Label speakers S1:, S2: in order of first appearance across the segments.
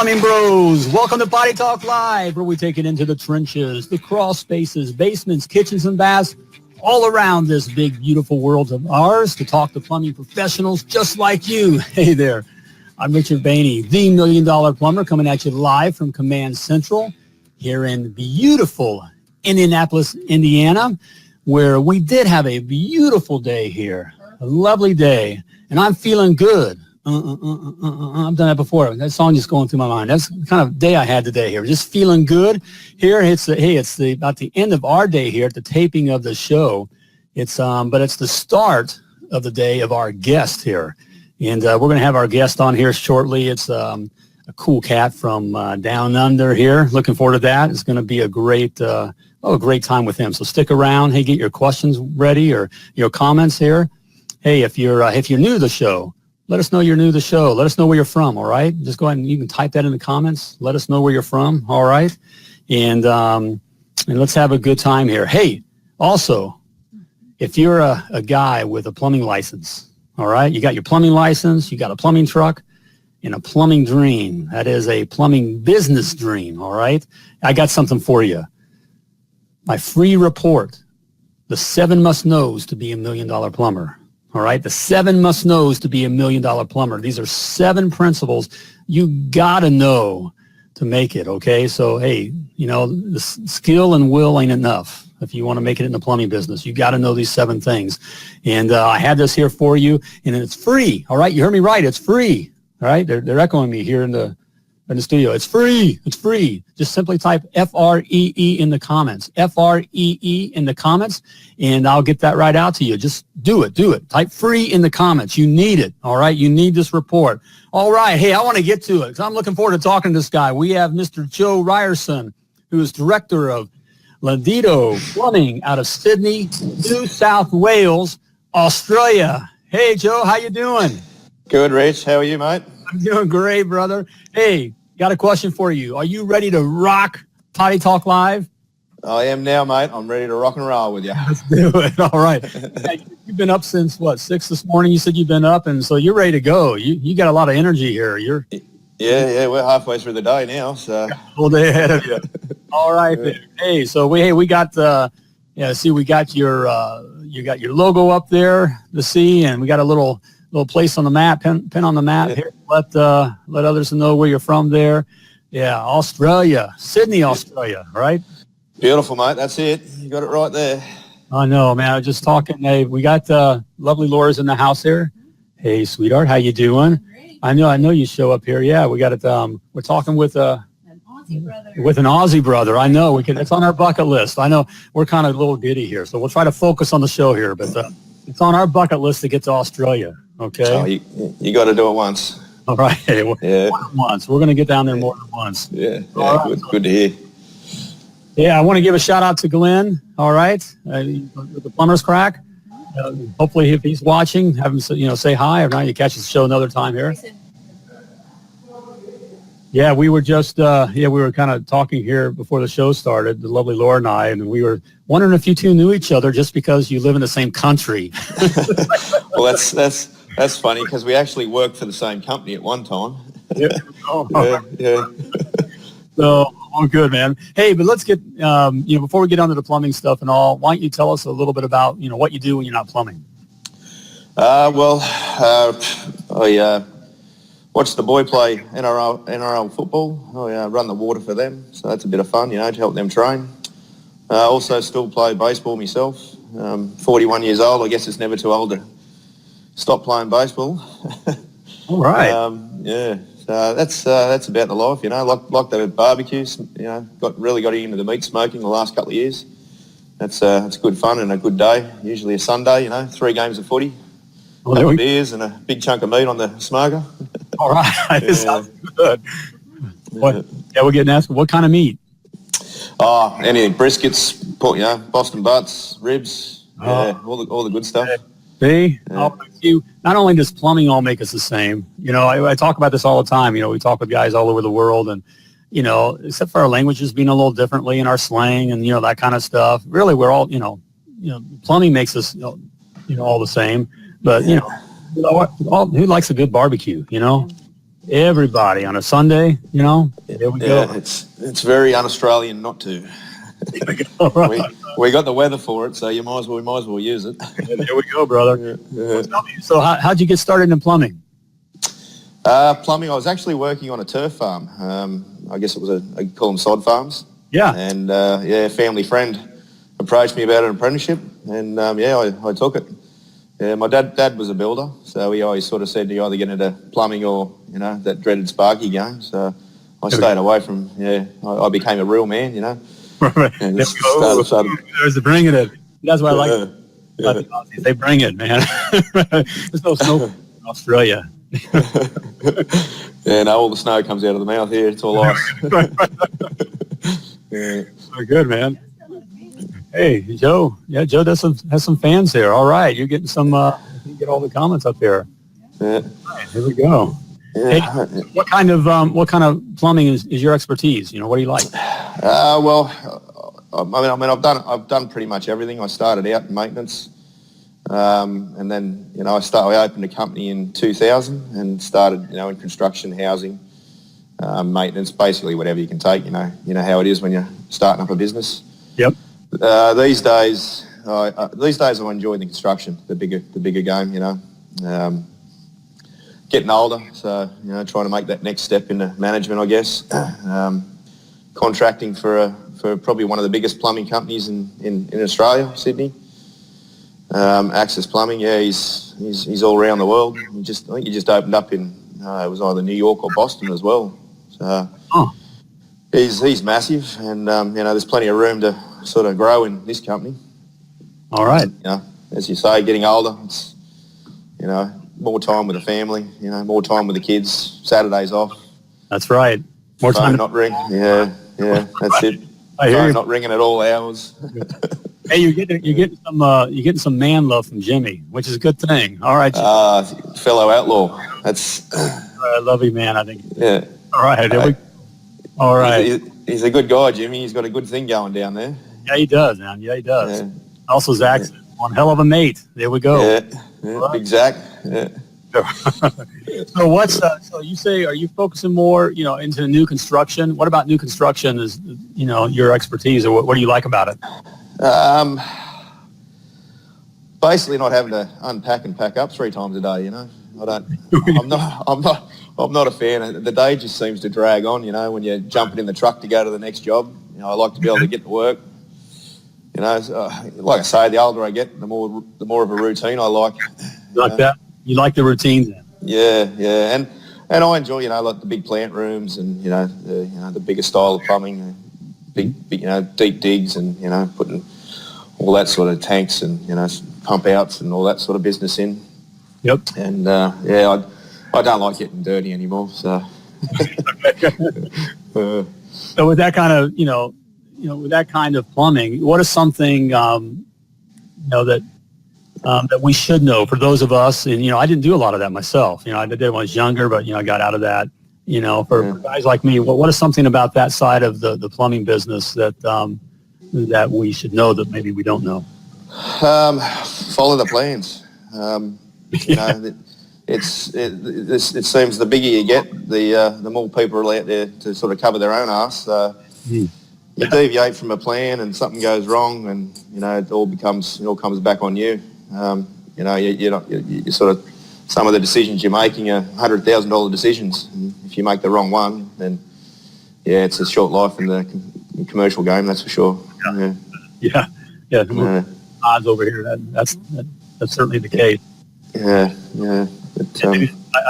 S1: Plumbing Bros. Welcome to Potty Talk Live, where we take it into the trenches, the crawl spaces, basements, kitchens, and baths, all around this big, beautiful world of ours to talk to plumbing professionals just like you. Hey there, I'm Richard Behney, the $1 Million Plumber, coming at you live from Command Central here in beautiful Indianapolis, Indiana, where we did have a beautiful day here, a lovely day, and I'm feeling good. I've done that before. That song just going through my mind. That's the kind of day I had today here. Just feeling good here. It's about the end of our day here at the taping of the show. But it's the start of the day of our guest here, and we're going to have our guest on here shortly. It's a cool cat from down under here. Looking forward to that. It's going to be a great time with him. So stick around. Hey, get your questions ready or your comments here. Hey, if you're new to the show, let us know you're new to the show. Let us know where you're from, all right? Just go ahead and you can type that in the comments. Let us know where you're from, all right? And let's have a good time here. Hey, also, if you're a guy with a plumbing license, all right? You got your plumbing license, you got a plumbing truck, and a plumbing dream. That is a plumbing business dream, all right? I got something for you. My free report, the 7 must-knows to be a $1 million plumber. All right, the 7 must-knows to be a $1 million plumber. These are 7 principles you got to know to make it, okay? So, hey, the skill and will ain't enough. If you want to make it in the plumbing business, you got to know these 7 things. And I had this here for you, and it's free, all right? You heard me right, it's free, all right? They're echoing me here in the studio. It's free. It's free. Just simply type FREE in the comments. FREE in the comments, and I'll get that right out to you. Just do it. Do it. Type free in the comments. You need it. All right. You need this report. All right. Hey, I want to get to it because I'm looking forward to talking to this guy. We have Mr. Joe Ryerson, who is director of Llandilo Plumbing out of Sydney, New South Wales, Australia. Hey, Joe, how you doing?
S2: Good, Rich. How are you, mate?
S1: I'm doing great, brother. Hey, got a question for you. Are you ready to rock Potty Talk Live?
S2: I am now, mate. I'm ready to rock and roll with you.
S1: Let's do it. All right. Hey, you've been up since, 6 this morning? You said you've been up, and so you're ready to go. You got a lot of energy here.
S2: Yeah, we're halfway through the day now. So
S1: full day ahead of you. All right. Yeah. Hey, so we got we got your logo up there to see, and we got a little place on the map, pin on the map here. Let others know where you're from there. Yeah, Australia, Sydney, Australia, right?
S2: Beautiful, mate. That's it. You got it right there.
S1: I know, man. I was just talking. Hey, we got lovely Laura's in the house here. Hey, sweetheart, how you doing? Great. I know you show up here. Yeah, we got it. We're talking with an Aussie brother. I know it's on our bucket list. I know we're kind of a little giddy here, so we'll try to focus on the show here, but it's on our bucket list to get to Australia. Okay.
S2: Oh, you got to do it once.
S1: All right.
S2: Yeah.
S1: Once. We're going to get down there more than once.
S2: Yeah. Right. Good to hear.
S1: Yeah, I want to give a shout out to Glenn. All right, the Plumbers Crack. Hopefully, if he's watching, have him say hi. Or not, you catch the show another time here. Yeah, we were just we were kind of talking here before the show started. The lovely Laura and I, and we were wondering if you two knew each other just because you live in the same country.
S2: Well, that's funny because we actually worked for the same company at one time.
S1: Yeah. Yeah. So, all good, man. Hey, but let's get, before we get onto the plumbing stuff and all, why don't you tell us a little bit about, what you do when you're not plumbing?
S2: I watch the boy play NRL football. I run the water for them, so that's a bit of fun, to help them train. I also still play baseball myself. 41 years old. I guess it's never too old to stop playing baseball.
S1: All right.
S2: Yeah. So that's about the life, like the barbecues, got into the meat smoking the last couple of years. That's good fun and a good day. Usually a Sunday, 3 games of footy, couple beers and a big chunk of meat on the smoker.
S1: All right, this sounds good. We're getting asked, what kind of meat?
S2: Oh, anything, briskets, Boston butts, ribs, all the good stuff.
S1: See, not only does plumbing all make us the same, I talk about this all the time. We talk with guys all over the world, and except for our languages being a little differently in our slang and that kind of stuff. Really, we're all plumbing makes us all the same. But who likes a good barbecue? Everybody on a Sunday, there we go.
S2: It's very un-Australian not to. we got the weather for it, so we might as well use it.
S1: There we go, brother. So how'd you get started in plumbing?
S2: Plumbing, I was actually working on a turf farm. I guess it was I call them sod farms.
S1: Yeah.
S2: And a family friend approached me about an apprenticeship, and I took it. Yeah, my dad was a builder, so he always sort of said you either get into plumbing or that dreaded Sparky game. So I stayed away from. I became a real man,
S1: Right.
S2: And
S1: There's the bringing it. That's why I like the Aussies. They bring it, man. There's no snow in Australia.
S2: All the snow comes out of the mouth here. It's all ice.
S1: Very good, man. Hey, Joe. Yeah, Joe has some fans here. All right, you're getting some. You get all the comments up here.
S2: Yeah.
S1: Right, here we go.
S2: Yeah.
S1: Hey, what kind of plumbing is your expertise? What do you like?
S2: Well, I've done pretty much everything. I started out in maintenance, and then I opened a company in 2000 and started in construction, housing, maintenance, basically whatever you can take. You know how it is when you're starting up a business.
S1: Yep.
S2: These days I enjoy the construction, the bigger game. Getting older, so trying to make that next step into management, I guess. Contracting for probably one of the biggest plumbing companies in Australia, Sydney. Access Plumbing, he's all around the world. I think he just opened up in it was either New York or Boston as well. So he's massive, and there's plenty of room to sort of grow in this company.
S1: All right.
S2: As you say, getting older, it's more time with the family, more time with the kids. Saturdays off.
S1: That's right. More
S2: phone
S1: time.
S2: Not ring. Yeah, that's it.
S1: I hear
S2: phone
S1: you.
S2: Not ringing at all hours.
S1: Hey, you're getting some man love from Jimmy, which is a good thing. All right.
S2: Fellow outlaw. That's.
S1: I love you, man. I think.
S2: Yeah.
S1: All right. All right.
S2: He's a good guy, Jimmy. He's got a good thing going down there.
S1: Yeah, he does, man. Yeah, he does.
S2: Yeah.
S1: Also, Zach's one hell of a mate. There we go.
S2: Yeah. Right. Big Zach. Yeah.
S1: So so you say, are you focusing more, into new construction? What about new construction is, your expertise, or what do you like about it?
S2: Basically not having to unpack and pack up 3 times a day, I'm not a fan. The day just seems to drag on, when you're jumping in the truck to go to the next job. I like to be able to get to work. Like I say, the older I get, the more of a routine I like.
S1: You like that? You like the routines then?
S2: Yeah. And I enjoy, like the big plant rooms and, the bigger style of plumbing, big deep digs and, putting all that sort of tanks and, pump outs and all that sort of business in.
S1: Yep.
S2: And, I don't like getting dirty anymore, so.
S1: So with that kind of, with that kind of plumbing, what is something, that we should know for those of us, and, I didn't do a lot of that myself. I did it when I was younger, but, I got out of that, for guys like me. What is something about that side of the plumbing business that we should know that maybe we don't know?
S2: Follow the plans. It seems the bigger you get, the more people are out there to sort of cover their own arse. You deviate from a plan and something goes wrong, and it all comes back on you. You sort of, some of the decisions you're making are $100,000 decisions. And if you make the wrong one, then it's a short life in the commercial game, that's for sure.
S1: Yeah. Odds over here. That's certainly the case.
S2: Yeah.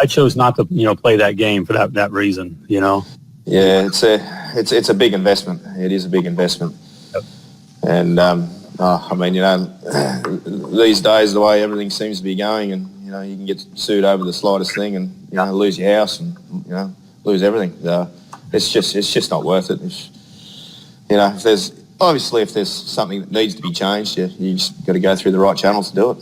S1: I chose not to play that game for that reason.
S2: Yeah, it's a big investment. It is a big investment.
S1: Yep.
S2: And these days the way everything seems to be going, and you can get sued over the slightest thing, and lose your house and lose everything. It's just not worth it. If there's something that needs to be changed, you just got to go through the right channels to do it.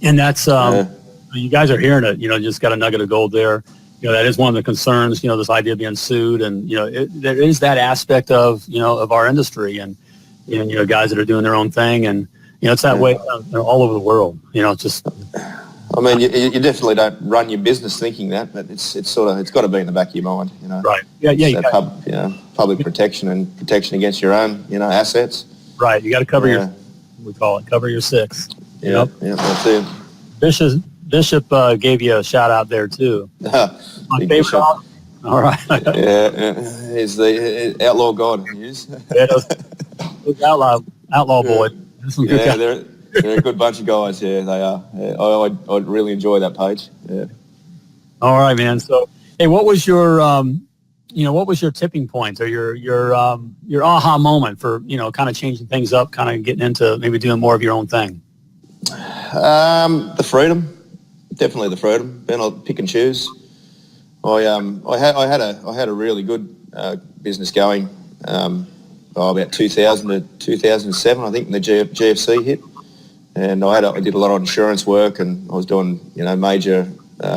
S1: And that's you guys are hearing it. Just got a nugget of gold there. That is one of the concerns. This idea of being sued, and there is that aspect of of our industry, and guys that are doing their own thing, and it's that way all over the world. It's just.
S2: I mean, you definitely don't run your business thinking that, but it's got to be in the back of your mind, you know.
S1: Right. Yeah.
S2: Public protection and protection against your own, assets.
S1: Right. You got to cover cover your six.
S2: Yeah. Yeah. That's it.
S1: Bishop gave you a shout out there too. My favorite.
S2: Bishop.
S1: All right.
S2: Yeah. He's the outlaw god. He is.
S1: Yeah, those outlaw boys.
S2: Yeah, they're a good bunch of guys. Yeah, they are. Yeah, I'd really enjoy that page. Yeah.
S1: All right, man. So, hey, what was your tipping point or your aha moment for, kind of changing things up, kind of getting into maybe doing more of your own thing?
S2: The freedom, definitely the freedom. Being able to pick and choose. I had a really good business going. About 2000 to 2007, I think, when the GFC hit. And I did a lot of insurance work, and I was doing, major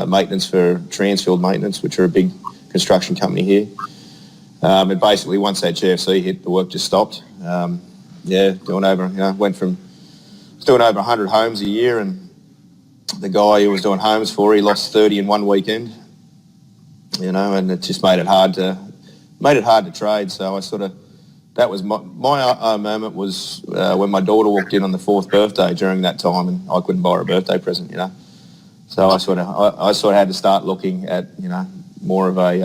S2: maintenance for Transfield Maintenance, which are a big construction company here. And basically, once that GFC hit, the work just stopped. Doing over 100 homes a year, and the guy who was doing homes for, he lost 30 in one weekend. And it just made it hard to trade. So that was my moment was when my daughter walked in on the 4th birthday during that time, and I couldn't buy her a birthday present, So I sort of had to start looking at, more of a,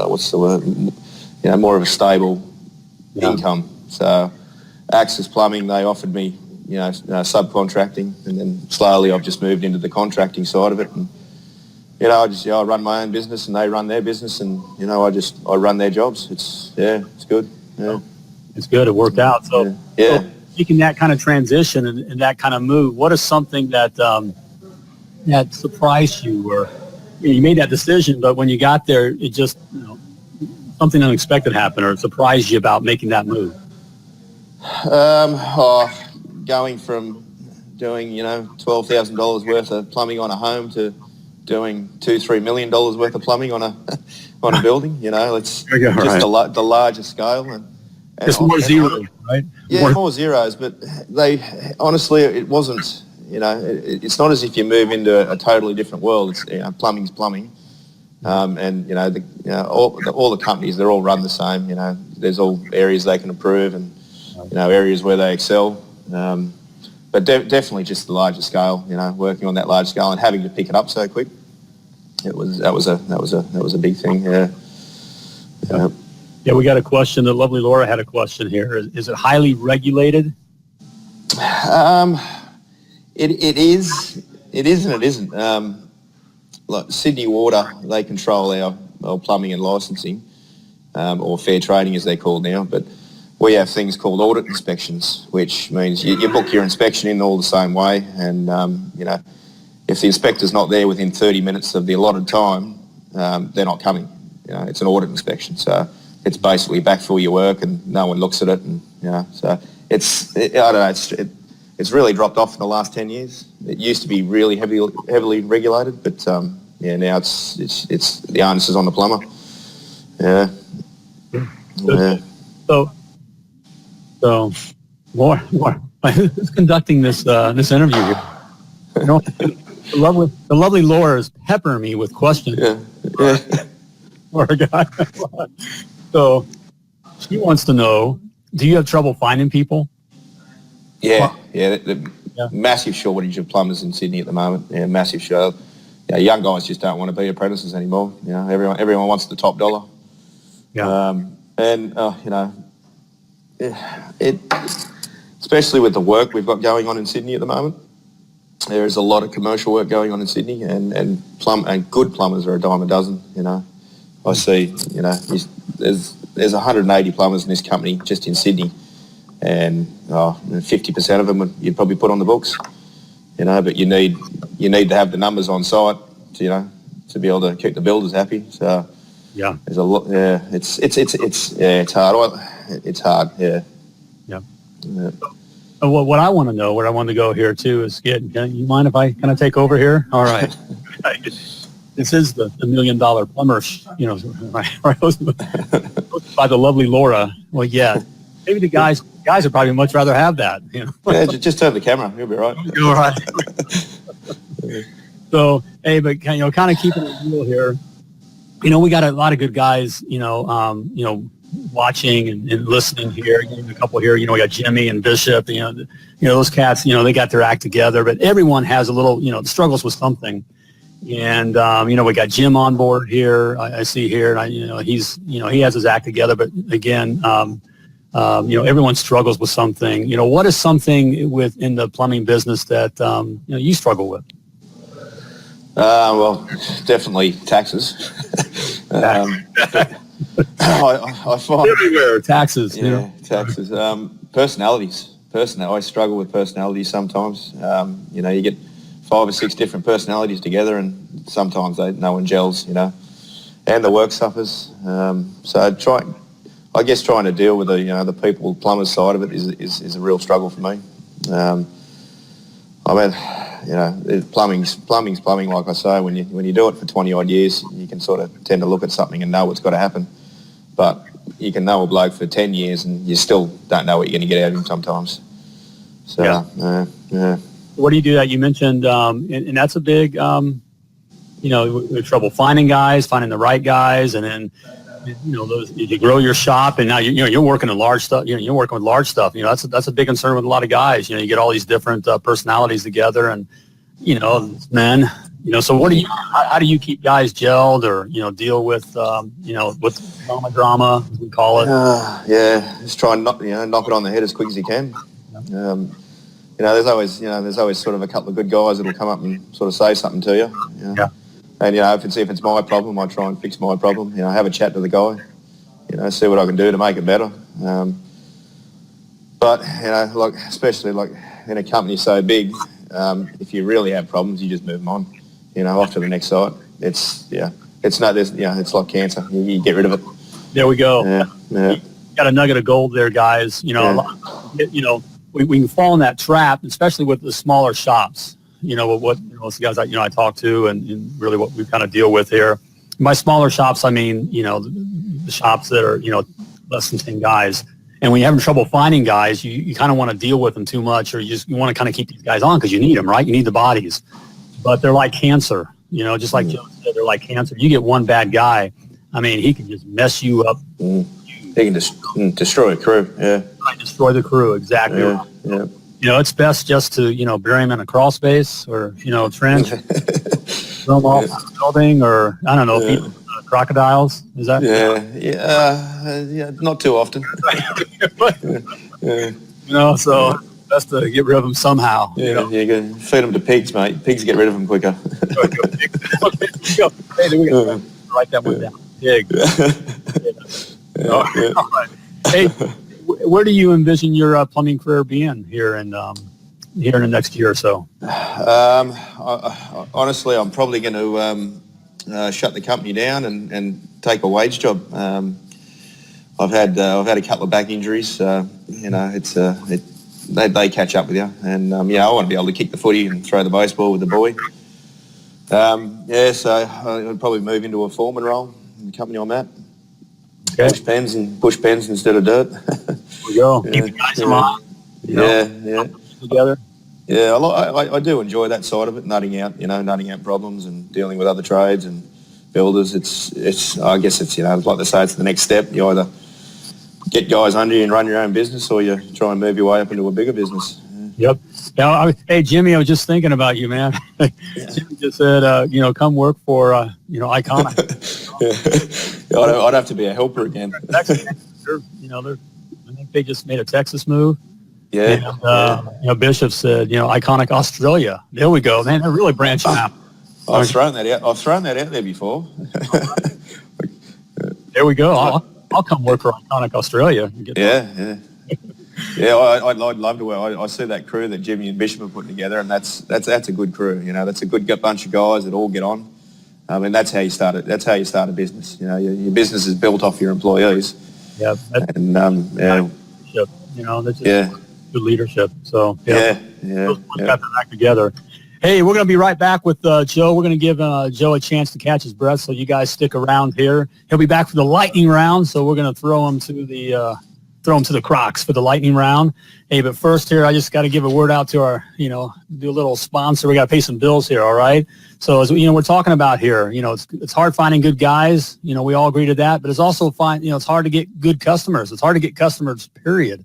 S2: what's the word? More of a stable income. So Axis Plumbing, they offered me, subcontracting, and then slowly I've just moved into the contracting side of it. And, I run my own business and they run their business, and, I run their jobs. It's good. Yeah. It's
S1: good. It worked out. So,
S2: yeah.
S1: So making that kind of transition and that kind of move, what is something that that surprised you, or you made that decision, but when you got there, it just, something unexpected happened, or it surprised you about making that move?
S2: Going from doing, $12,000 worth of plumbing on a home to doing $2-3 million worth of plumbing on a building, it's just the larger scale, and
S1: it's more zeros, right?
S2: Yeah, more zeros, but honestly, it wasn't. It's not as if you move into a totally different world. It's plumbing's plumbing, and all the companies, they're all run the same. There's all areas they can improve, and areas where they excel. But definitely just the larger scale. Working on that large scale and having to pick it up so quick. That was a big thing. Yeah.
S1: Yeah, we got a question. The lovely Laura had a question here. Is it highly regulated?
S2: It is and it isn't. Like Sydney Water, they control our plumbing and licensing, or fair trading as they're called now. But we have things called audit inspections, which means you book your inspection in all the same way, and if the inspector's not there within 30 minutes of the allotted time, they're not coming. It's an audit inspection, so it's basically backfill your work and no one looks at it, and so I don't know. It's really dropped off in the last 10 years. It used to be really heavily regulated, but now it's the onus is on the plumber. Yeah. Yeah.
S1: So, more. Who's conducting this interview here? The lovely Laura is peppering me with questions.
S2: Yeah.
S1: For a guy. So, she wants to know: do you have trouble finding people?
S2: Yeah. Massive shortage of plumbers in Sydney at the moment. Yeah, massive shortage. Young guys just don't want to be apprentices anymore. Everyone wants the top dollar.
S1: Yeah.
S2: Especially with the work we've got going on in Sydney at the moment, there is a lot of commercial work going on in Sydney, and good plumbers are a dime a dozen. I see. There's 180 plumbers in this company just in Sydney, and 50% of them you'd probably put on the books. But you need to have the numbers on site to be able to keep the builders happy. So there's a lot. Yeah, it's hard. It's hard. Yeah.
S1: What I want to know, where I want to go here too, is you mind if I kind of take over here? All right. This is the $1 million plumber, right, by the lovely Laura. Well, yeah, maybe the guys guys would probably much rather have that.
S2: Yeah, just turn the camera. You'll be right.
S1: You're right. So, hey, but kind of keeping it real here. We got a lot of good guys. Watching and listening here. A couple here. We got Jimmy and Bishop. Those cats. They got their act together. But everyone has a little. Struggles with something. And we got Jim on board here. I see here, and he has his act together. But again, everyone struggles with something. What is something in the plumbing business that you struggle with?
S2: Well, definitely taxes. I find
S1: everywhere taxes.
S2: Yeah, taxes. Personalities. I struggle with personalities sometimes. You get 5 or 6 different personalities together, and sometimes no one gels. And the work suffers. So trying to deal with the people, plumbers side of it is a real struggle for me. Plumbing's plumbing, like I say. When you do it for 20 odd years, you can sort of tend to look at something and know what's got to happen. But you can know a bloke for 10 years and you still don't know what you're going to get out of him sometimes. So, yeah.
S1: What do you do that? You mentioned, and that's a big, with trouble finding the right guys, and then, you grow your shop, and now you're working on large stuff. You're working with large stuff. That's a big concern with a lot of guys. You get all these different personalities together, and men. So how do you keep guys gelled, or deal with with drama, as we call it?
S2: Just try and knock it on the head as quick as you can. There's always sort of a couple of good guys that'll come up and sort of say something to you.
S1: Yeah.
S2: And if it's my problem, I try and fix my problem. Have a chat to the guy. See what I can do to make it better. But especially in a company so big, if you really have problems, you just move them on. Off to the next site. It's like cancer. You get rid of it.
S1: There we go.
S2: Yeah.
S1: You got a nugget of gold there, guys. We can fall in that trap, especially with the smaller shops. Most guys I talk to, and really what we kind of deal with here. By smaller shops, I mean the shops that are less than 10 guys. And when you're having trouble finding guys, you kind of want to deal with them too much, or you want to kind of keep these guys on because you need them, right? You need the bodies, but they're like cancer. Just like Joe said, they're like cancer. You get one bad guy, I mean, he can just mess you up.
S2: He can destroy a crew. Yeah,
S1: destroy the crew. Exactly.
S2: Yeah. Yeah.
S1: It's best just to, bury him in a crawl space or, trench, throw him off the building, or, I don't know, feed crocodiles. Is that?
S2: Yeah, not too often.
S1: So best to get rid of them somehow.
S2: Yeah, you can feed them to pigs, mate. Pigs get rid of them quicker.
S1: Hey, we got to write that one down. Pig. Hey, where do you envision your plumbing career being here in the next year or so?
S2: Honestly, I'm probably going to shut the company down and take a wage job. I've had a couple of back injuries. They catch up with you, and I want to be able to kick the footy and throw the baseball with the boy. So I'll probably move into a foreman role in the company I'm at.
S1: Okay.
S2: Push pens instead of dirt.
S1: There we go. Keep the guys in line. Together.
S2: Yeah, I do enjoy that side of it, nutting out problems and dealing with other trades and builders. I guess it's like they say, it's the next step. You either get guys under you and run your own business, or you try and move your way up into a bigger business.
S1: Yep. Now, hey, Jimmy, I was just thinking about you, man. Jimmy just said, come work for, Iconic.
S2: I'd have to be a helper again.
S1: I think they just made a Texas move.
S2: Yeah.
S1: And, Bishop said, Iconic Australia. There we go, man. They're really branching out.
S2: I've thrown that out there before.
S1: There we go. I'll come work for Iconic Australia.
S2: I'd love to. I see that crew that Jimmy and Bishop are putting together, and that's a good crew. That's a good bunch of guys that all get on. I mean, that's how you start it. That's how you start a business. Your business is built off your employees.
S1: Yeah.
S2: And
S1: leadership. That's just good leadership. So got their act together. Hey, we're going to be right back with Joe. We're going to give Joe a chance to catch his breath, so you guys stick around here. He'll be back for the lightning round, so we're going to throw him to the throw them to the Crocs for the lightning round. Hey, but first here, I just got to give a word out to our, do a little sponsor. We got to pay some bills here, all right? So, as we're talking about here, it's hard finding good guys. We all agree to that, but it's also it's hard to get good customers. It's hard to get customers, period.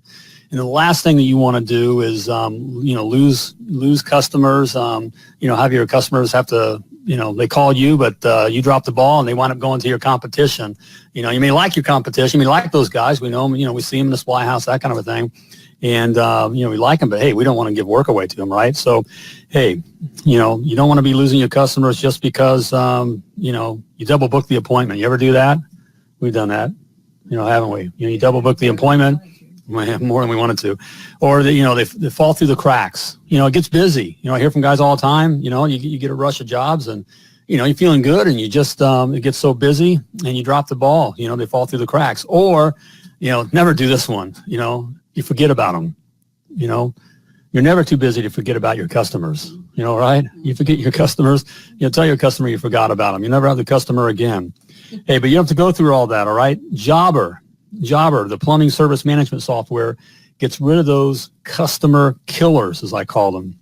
S1: And the last thing that you want to do is, lose customers, have your customers have to, they call you, but you drop the ball and they wind up going to your competition. You may like your competition. We like those guys. We know them, we see them in the supply house, that kind of a thing. And, we like them, but hey, we don't want to give work away to them, right? So, hey, you don't want to be losing your customers just because, you double book the appointment. You ever do that? We've done that, haven't we? You double book the appointment. More than we wanted to, or they fall through the cracks. It gets busy. I hear from guys all the time. You get a rush of jobs, and you're feeling good, and you just it gets so busy, and you drop the ball. They fall through the cracks. Or never do this one. You forget about them. You're never too busy to forget about your customers. Right? You forget your customers. Tell your customer you forgot about them. You never have the customer again. Hey, but you have to go through all that. All right, Jobber, the plumbing service management software, gets rid of those customer killers, as I call them.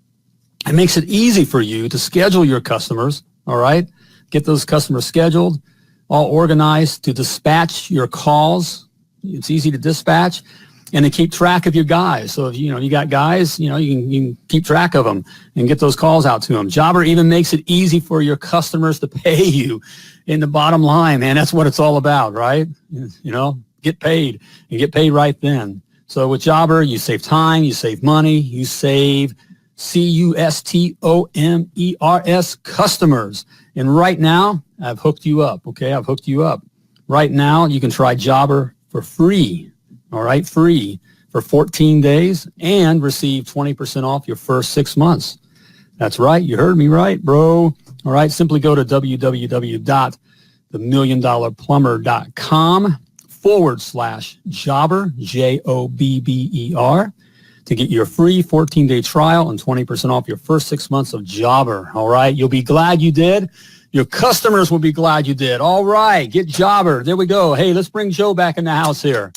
S1: It makes it easy for you to schedule your customers, all right? Get those customers scheduled, all organized, to dispatch your calls. It's easy to dispatch, and to keep track of your guys. So if you got guys, you can keep track of them and get those calls out to them. Jobber even makes it easy for your customers to pay you in the bottom line, man. That's what it's all about, right? Get paid, and get paid right then. So with Jobber, you save time, you save money, you save customers, customers. And right now, I've hooked you up, okay? I've hooked you up. Right now, you can try Jobber for free, all right? Free for 14 days and receive 20% off your first 6 months. That's right. You heard me right, bro. All right, simply go to www.themilliondollarplumber.com/jobber, Jobber, to get your free 14-day trial and 20% off your first 6 months of Jobber. All right, you'll be glad you did. Your customers will be glad you did. All right, get Jobber. There we go. Hey, let's bring Joe back in the house here.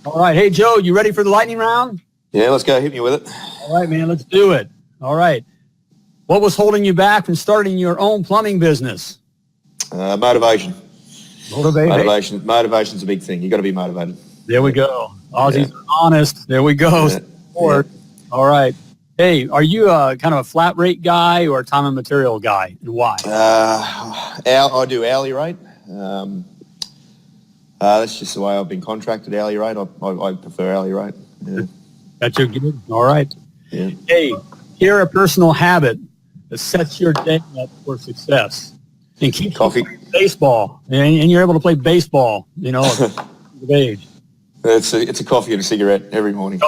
S1: All right, hey, Joe, you ready for the lightning round?
S2: Yeah, let's go. Hit me with it.
S1: All right, man, let's do it. All right. What was holding you back from starting your own plumbing business?
S2: Motivation.
S1: Motivation.
S2: Motivation's a big thing. You got to be motivated.
S1: There we go. Aussies are honest. There we go.
S2: Yeah.
S1: All right. Hey, are you kind of a flat rate guy or a time and material guy, and why?
S2: I do hourly rate. That's just the way I've been contracted, hourly rate. I prefer hourly rate. Yeah.
S1: That's your good. All right.
S2: Yeah.
S1: Hey, here a personal habit that sets your day up for success and keeps
S2: coffee,
S1: baseball, and you're able to play baseball. At the age.
S2: It's a coffee and a cigarette every morning.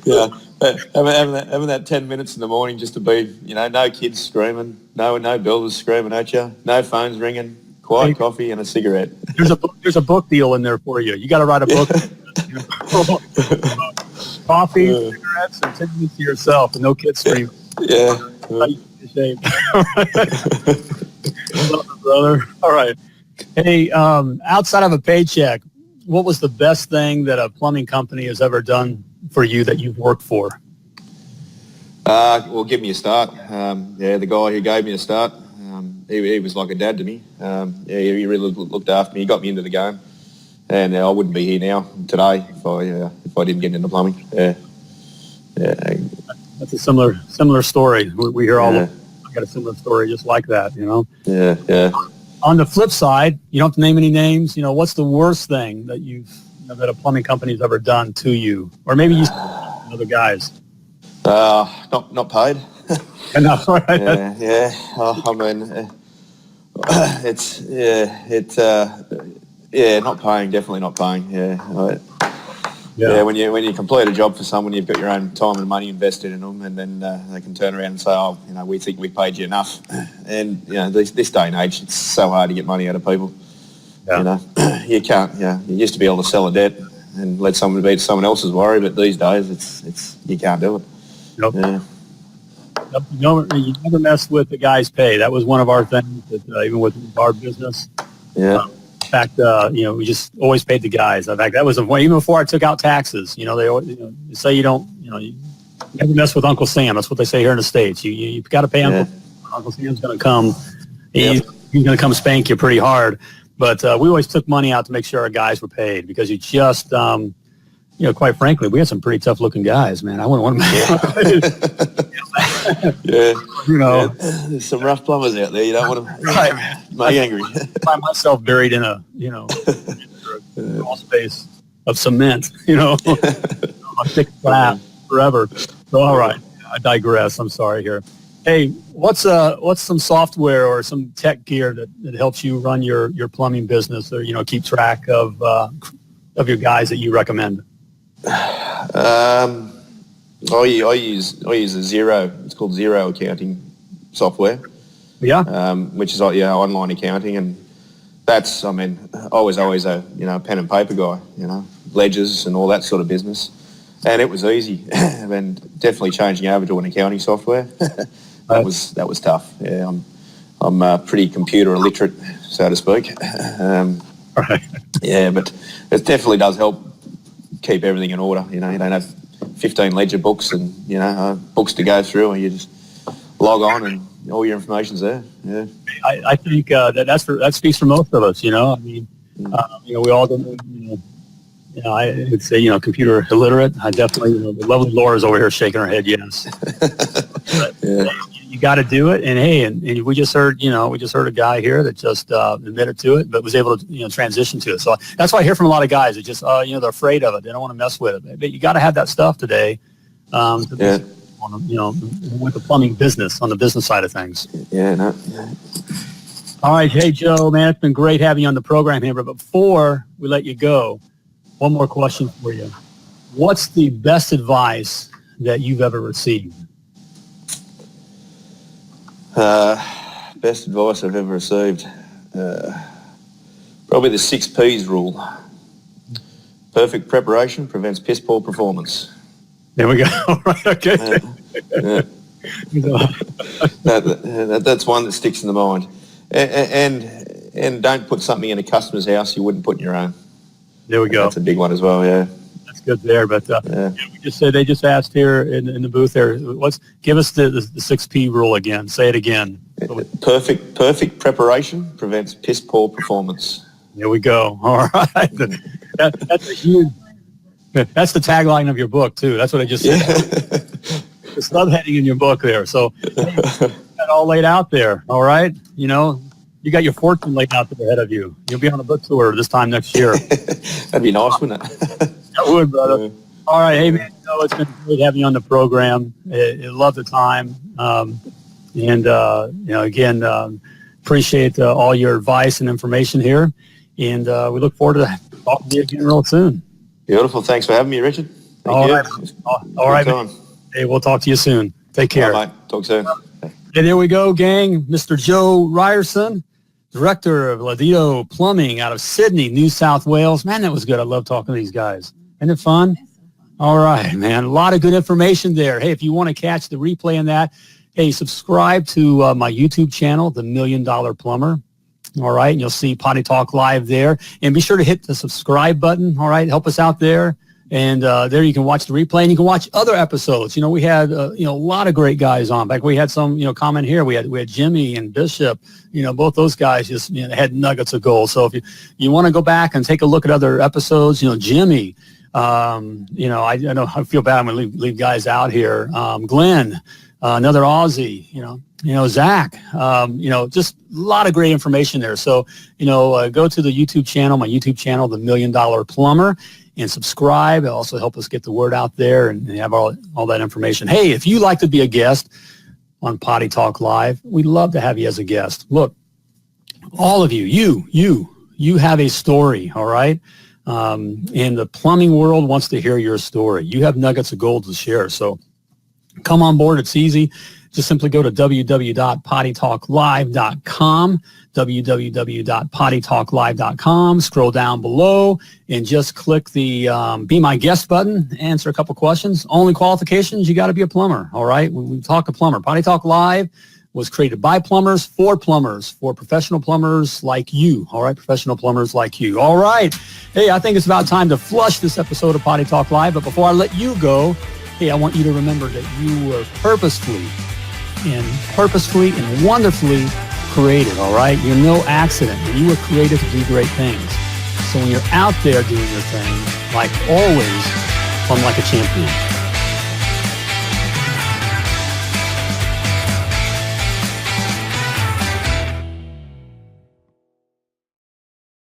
S2: Yeah, having that 10 minutes in the morning just to be, no kids screaming, no builders screaming at you, no phones ringing, quiet coffee and a cigarette.
S1: There's a book deal in there for you. You got to write a book. Coffee, cigarettes, and 10 minutes to yourself, and no kids screaming.
S2: Yeah.
S1: Love it, brother. All right. Hey, outside of a paycheck, what was the best thing that a plumbing company has ever done for you that you've worked for?
S2: Well, give me a start. The guy who gave me a start, he was like a dad to me. He really looked after me. He got me into the game, and I wouldn't be here now today if I didn't get into plumbing. Yeah. That's
S1: a similar story. We hear all. I got a similar story just like that.
S2: Yeah.
S1: On the flip side, you don't have to name any names. What's the worst thing that that a plumbing company's ever done to you, or maybe you other guys?
S2: Not paid.
S1: Enough, right?
S2: Yeah. I mean, not paying. Definitely not paying. Yeah. When you complete a job for someone, you've got your own time and money invested in them, and then they can turn around and say, we think we paid you enough. And this day and age, it's so hard to get money out of people. Yeah. You can't. You used to be able to sell a debt and let someone be someone else's worry, but these days, it's you can't do it.
S1: Nope. Yeah. You never mess with the guy's pay. That was one of our things, that, even with our business.
S2: Yeah.
S1: In fact, we just always paid the guys. In fact, that was even before I took out taxes. They always, they say you don't, you never mess with Uncle Sam. That's what they say here in the States. You've got to pay Uncle. Uncle Sam's going to come. He's going to come spank you pretty hard. But we always took money out to make sure our guys were paid because you just, quite frankly, we had some pretty tough-looking guys, man. I wouldn't want to.
S2: There's some rough plumbers out there. You don't want to make angry.
S1: I find myself buried in a crawl space of cement. A thick slab forever. So, all right, I digress. I'm sorry here. Hey, what's some software or some tech gear that helps you run your plumbing business or keep track of your guys that you recommend?
S2: I use a Zero. It's called Zero accounting software.
S1: Yeah.
S2: Which is online accounting, and that's I was always a pen and paper guy. Ledgers and all that sort of business, and it was easy. And definitely changing over to an accounting software. That was tough. Yeah, I'm pretty computer illiterate, so to speak.
S1: Right.
S2: Yeah, but it definitely does help keep everything in order. You don't have 15 ledger books and books to go through, and you just log on and all your information's there. Yeah,
S1: I think that speaks for most of us. We all don't. I'd say computer illiterate. I definitely the lovely Laura's over here shaking her head. Yes. But, you got to do it, and hey, and we just heard a guy here that just admitted to it, but was able to transition to it. So that's why I hear from a lot of guys that just they're afraid of it. They don't want to mess with it. But you got to have that stuff today. With the plumbing business on the business side of things.
S2: Yeah.
S1: All right, hey Joe, man, it's been great having you on the program here. But before we let you go, one more question for you. What's the best advice that you've ever received?
S2: Best advice I've ever received. Probably the 6 P's rule. Perfect preparation prevents piss poor performance.
S1: There we go. Right, okay.
S2: That's one that sticks in the mind. And don't put something in a customer's house you wouldn't put in your own.
S1: There we go.
S2: That's a big one as well, yeah.
S1: That's good there, but we just said they just asked here in the booth there. Give us the 6P rule again. Say it again.
S2: Perfect preparation prevents piss poor performance.
S1: There we go. All right. That's a huge. That's the tagline of your book too. That's what I just said. The subheading in your book there. So that all laid out there. All right. You got your fortune laid out there ahead of you. You'll be on a book tour this time next year.
S2: That'd be nice, wouldn't it?
S1: That would, brother. All right. Hey, man, it's been great having you on the program. I love the time. Again, appreciate all your advice and information here. And we look forward to talking to you again real soon.
S2: Beautiful. Thanks for having me, Richard.
S1: All right. Man. Hey, we'll talk to you soon. Take care.
S2: All right, mate. Talk soon.
S1: Hey, there we go, gang. Mr. Joe Ryerson, Director of Llandilo Plumbing out of Sydney, New South Wales. Man, that was good. I love talking to these guys. Isn't it fun? All right, man. A lot of good information there. Hey, if you want to catch the replay on that, hey, subscribe to my YouTube channel, The $1 Million Plumber. All right, and you'll see Potty Talk live there. And be sure to hit the subscribe button. All right, help us out there. And there you can watch the replay, and you can watch other episodes. We had a lot of great guys on. Like we had some comment here. We had Jimmy and Bishop. Both those guys just had nuggets of gold. So if you want to go back and take a look at other episodes, Jimmy. I know I feel bad when I leave guys out here. Glenn, another Aussie. Zach. Just a lot of great information there. So go to the YouTube channel, my YouTube channel, The $1 Million Plumber. And subscribe. It'll also help us get the word out there and have all that information. Hey, if you'd like to be a guest on Potty Talk Live, we'd love to have you as a guest. Look, all of you have a story, all right? And the plumbing world wants to hear your story. You have nuggets of gold to share. So come on board. It's easy. Just simply go to www.pottytalklive.com, www.pottytalklive.com, scroll down below, and just click the Be My Guest button, answer a couple questions. Only qualifications, you got to be a plumber, all right? We talk a plumber. Potty Talk Live, was created by plumbers, for professional plumbers like you. All right, professional plumbers like you. All right. Hey, I think it's about time to flush this episode of Potty Talk Live. But before I let you go, hey, I want you to remember that you were purposefully and wonderfully created, all right? You're no accident. You were created to do great things. So when you're out there doing your thing, like always, plumb like a champion.